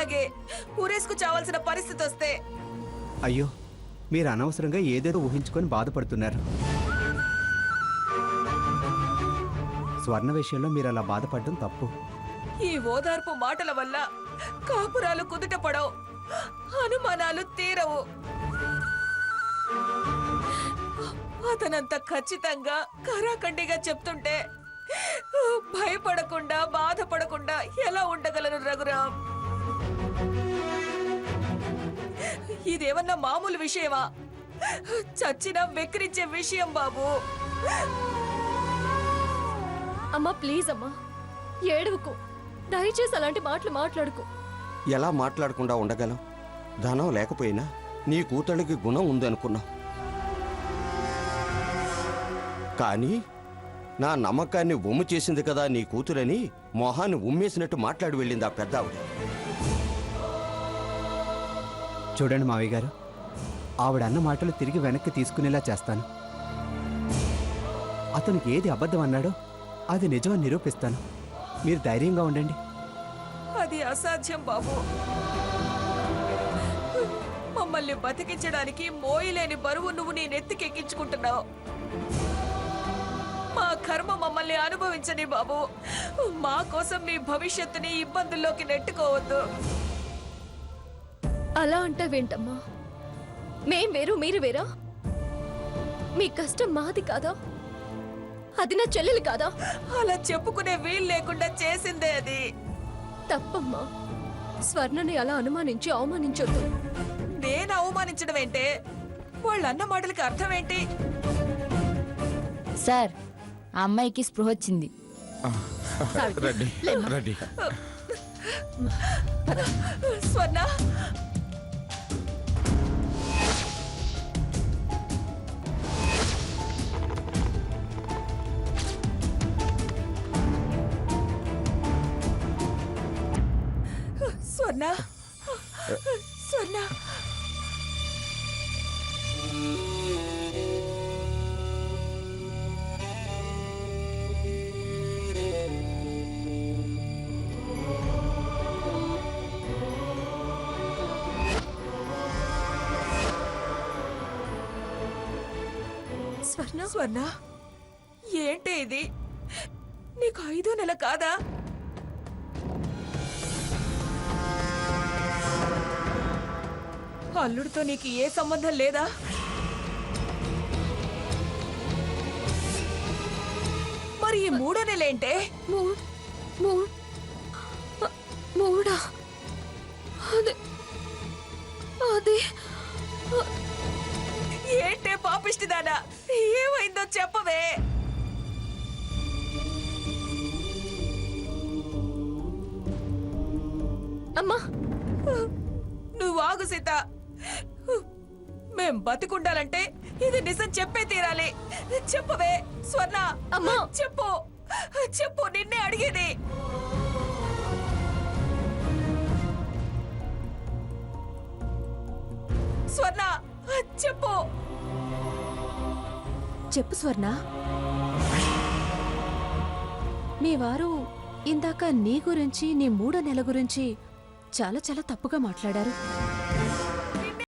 అలాగే ఊరేసుకు చావాల్సిన పరిస్థితి వస్తే? అయ్యో, మీరు అనవసరంగా ఏదేదో ఊహించుకొని బాధపడుతున్నారు. స్వర్ణ విషయంలో మీరు అలా బాధపడడం తప్పు. ఈ ఓదార్పు మాటల వల్ల కాపురాలు కుదుట పడవు, అనుమానాలు తీరవు. అతనంత ఖచ్చితంగా కరాఖండిగా చెప్తుంటే భయపడకుండా బాధపడకుండా ఎలా ఉండగలను రఘురామ్? ఇదేమన్నా మామూలు విషయమా? చచ్చినా వెక్కిరించే విషయం బాబు. అమ్మా ప్లీజ్ అమ్మా, ఏడవకు, దయచేసి అలాంటి మాటలు మాట్లాడుకో. ఎలా మాట్లాడకుండా ఉండగలం? ధనం లేకపోయినా నీ కూతుళ్ళకి గుణం ఉందనుకున్నావు, కానీ నా నమ్మకాన్ని ఒమ్ము చేసింది కదా నీ కూతురని మొహాన్ని ఉమ్మేసినట్టు మాట్లాడి వెళ్ళింది ఆ పెద్ద ఆవిడ. చూడండి మావయ్య గారు, ఆవిడ అన్న మాటలు తిరిగి వెనక్కి తీసుకునేలా చేస్తాను. అతను ఏది అబద్ధం అన్నాడో అది నిజమని నిరూపిస్తాను. మీరు ధైర్యంగా ఉండండి. అది అసాధ్యం బాబు. మమ్మల్ని బతికించడానికి మోయలేని బరువు నువ్వు నీ నెత్తికెక్కించుకుంటున్నావు. మా కర్మ మమ్మల్ని అనుభవించని బాబు. మా కోసం మీ భవిష్యత్తుని ఇబ్బందుల్లోకి నెట్టుకోవద్దు. అలా అంటావేంటమ్మా? మేం వేరు మీరు వేరా? మీ కష్టం మాది కాదా? అది నా చెల్లెలు కాదా? అలా చెప్పుకునే వీలు లేకుండా చేసిందే అది. తప్పమ్మా, స్వర్ణని అలా అనుమానించి అవమానించొద్దు. నేను అవమానించడం ఏంటే? వాళ్ళు అన్న మాటలకి అర్థం ఏంటి? సార్, ఆ అమ్మాయికి స్పృహ వచ్చింది. రండి రండి. స్వర్ణ, స్వర్ణ, స్వర్ణ. స్వర్ణ, స్వర్ణ, ఏంటి ఇది? నీకు 5వ నెల కాదా? అల్లుడితో నీకు ఏ సంబంధం లేదా? మరి ఈ 3వ నెలేంటే? మూడా? అదే అదే ఏంటే పాపిష్టిదానా? ఏమైందో చెప్పవే. అమ్మా, నువ్వు ఆగు సీత. మేం బతికుండాలంటే ఇది నిజం చెప్పే తీరాలి. చెప్పవే స్వర్ణ. అమ్మా. చెప్పు చెప్పు, నిన్నే అడిగేది. స్వర్ణ చెప్పు. చెప్పు స్వర్ణ. మీ వారు ఇందాక నీ గురించి, నీ 3వ నెల గురించి చాలా చాలా తప్పుగా మాట్లాడారు.